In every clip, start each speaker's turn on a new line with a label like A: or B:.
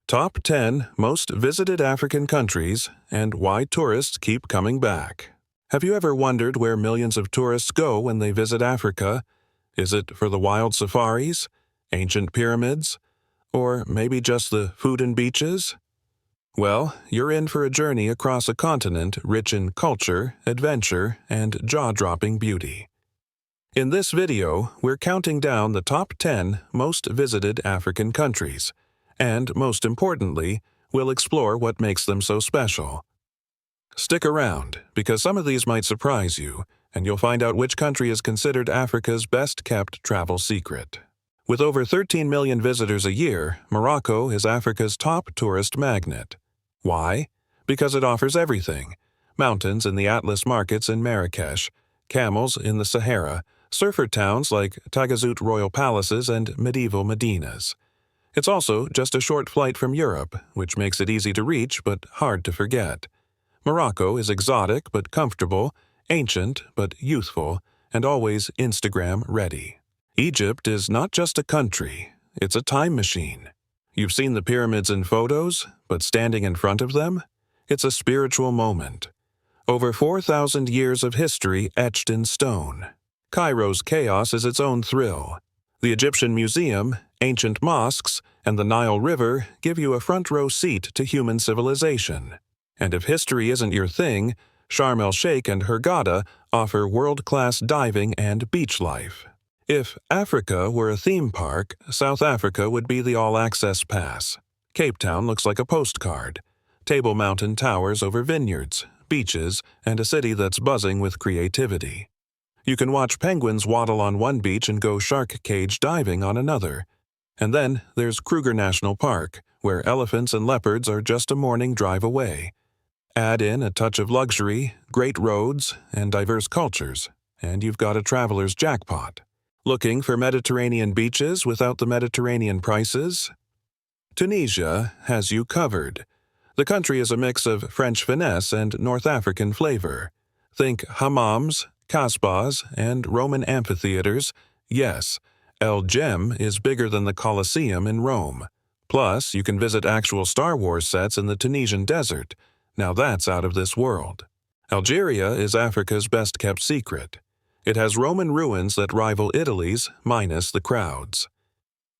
A: Top 10 Most Visited African Countries and Why Tourists Keep Coming Back. Have you ever wondered where millions of tourists go when they visit Africa? Is it for the wild safaris, ancient pyramids, or maybe just the food and beaches? Well, you're in for a journey across a continent rich in culture, adventure, and jaw-dropping beauty. In this video, we're counting down the top 10 most visited African countries, and most importantly, we'll explore what makes them so special. Stick around, because some of these might surprise you, and you'll find out which country is considered Africa's best-kept travel secret. With over 13 million visitors a year, Morocco is Africa's top tourist magnet. Why? Because it offers everything: mountains in the Atlas markets in Marrakech, camels in the Sahara, surfer towns like Tagazout royal palaces and medieval Medinas. It's also just a short flight from Europe, which makes it easy to reach but hard to forget. Morocco is exotic but comfortable, ancient but youthful, and always Instagram ready. Egypt is not just a country, it's a time machine. You've seen the pyramids in photos, but standing in front of them? It's a spiritual moment. Over 4,000 years of history etched in stone. Cairo's chaos is its own thrill. The Egyptian Museum, ancient mosques, and the Nile River give you a front-row seat to human civilization. And if history isn't your thing, Sharm el-Sheikh and Hurghada offer world-class diving and beach life. If Africa were a theme park, South Africa would be the all-access pass. Cape Town looks like a postcard. Table Mountain towers over vineyards, beaches, and a city that's buzzing with creativity. You can watch penguins waddle on one beach and go shark cage diving on another. And then there's Kruger National Park, where elephants and leopards are just a morning drive away. Add in a touch of luxury, great roads, and diverse cultures, and you've got a traveler's jackpot. Looking for Mediterranean beaches without the Mediterranean prices? Tunisia has you covered. The country is a mix of French finesse and North African flavor. Think hammams, kasbahs, and Roman amphitheaters. Yes, El Jem is bigger than the Colosseum in Rome. Plus, you can visit actual Star Wars sets in the Tunisian desert. Now that's out of this world. Algeria is Africa's best-kept secret. It has Roman ruins that rival Italy's, minus the crowds.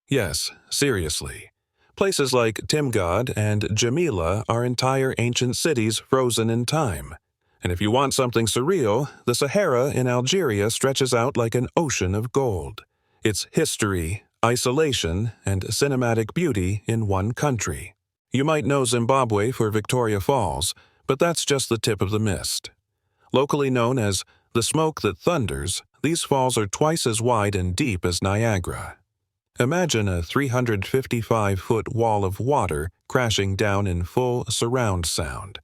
A: Yes, seriously. Places like Timgad and Jamila are entire ancient cities frozen in time. And if you want something surreal, the Sahara in Algeria stretches out like an ocean of gold. It's history, isolation, and cinematic beauty in one country. You might know Zimbabwe for Victoria Falls, but that's just the tip of the mist. Locally known as the Smoke That Thunders, these falls are twice as wide and deep as Niagara. Imagine a 355-foot wall of water crashing down in full surround sound.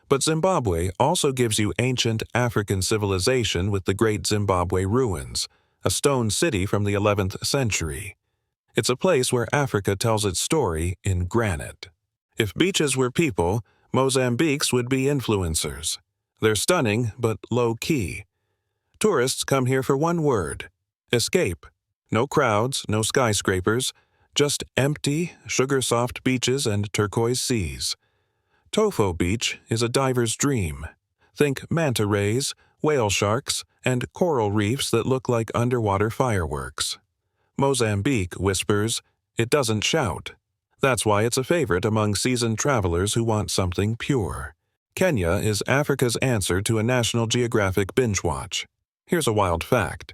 A: But Zimbabwe also gives you ancient African civilization with the Great Zimbabwe Ruins, a stone city from the 11th century. It's a place where Africa tells its story in granite. If beaches were people, Mozambique's would be influencers. They're stunning, but low-key. Tourists come here for one word: escape. No crowds, no skyscrapers, just empty, sugar-soft beaches and turquoise seas. Tofo Beach is a diver's dream. Think manta rays, whale sharks, and coral reefs that look like underwater fireworks. Mozambique whispers, it doesn't shout. That's why it's a favorite among seasoned travelers who want something pure. Kenya is Africa's answer to a National Geographic binge watch. Here's a wild fact.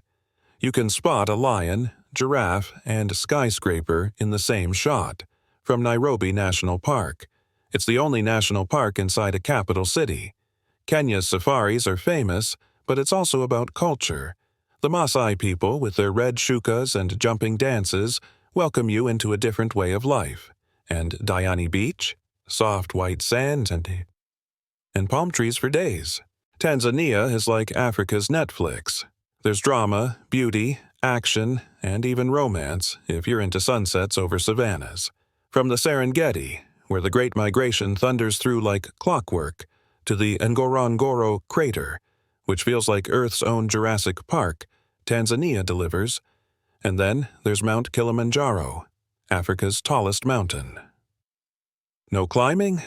A: You can spot a lion, giraffe, and skyscraper in the same shot, from Nairobi National Park. It's the only national park inside a capital city. Kenya's safaris are famous, but it's also about culture. The Maasai people, with their red shukas and jumping dances, welcome you into a different way of life. And Diani Beach? Soft white sand and palm trees for days. Tanzania is like Africa's Netflix. There's drama, beauty, action, and even romance if you're into sunsets over savannas. From the Serengeti, where the Great Migration thunders through like clockwork, to the Ngorongoro Crater, which feels like Earth's own Jurassic Park, Tanzania delivers. And then there's Mount Kilimanjaro, Africa's tallest mountain. No climbing?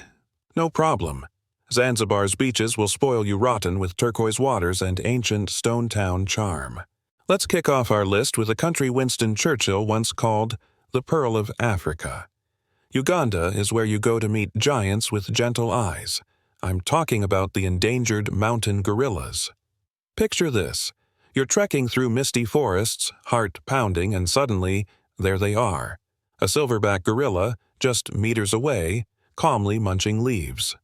A: No problem. Zanzibar's beaches will spoil you rotten with turquoise waters and ancient stone town charm. Let's kick off our list with a country Winston Churchill once called the Pearl of Africa. Uganda is where you go to meet giants with gentle eyes. I'm talking about the endangered mountain gorillas. Picture this. You're trekking through misty forests, heart pounding, and suddenly, there they are. A silverback gorilla, just meters away, calmly munching leaves.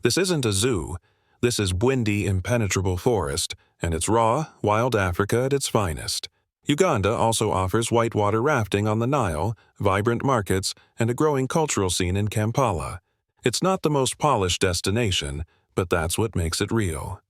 A: This isn't a zoo. This is windy, impenetrable forest, and it's raw, wild Africa at its finest. Uganda also offers whitewater rafting on the Nile, vibrant markets, and a growing cultural scene in Kampala. It's not the most polished destination, but that's what makes it real.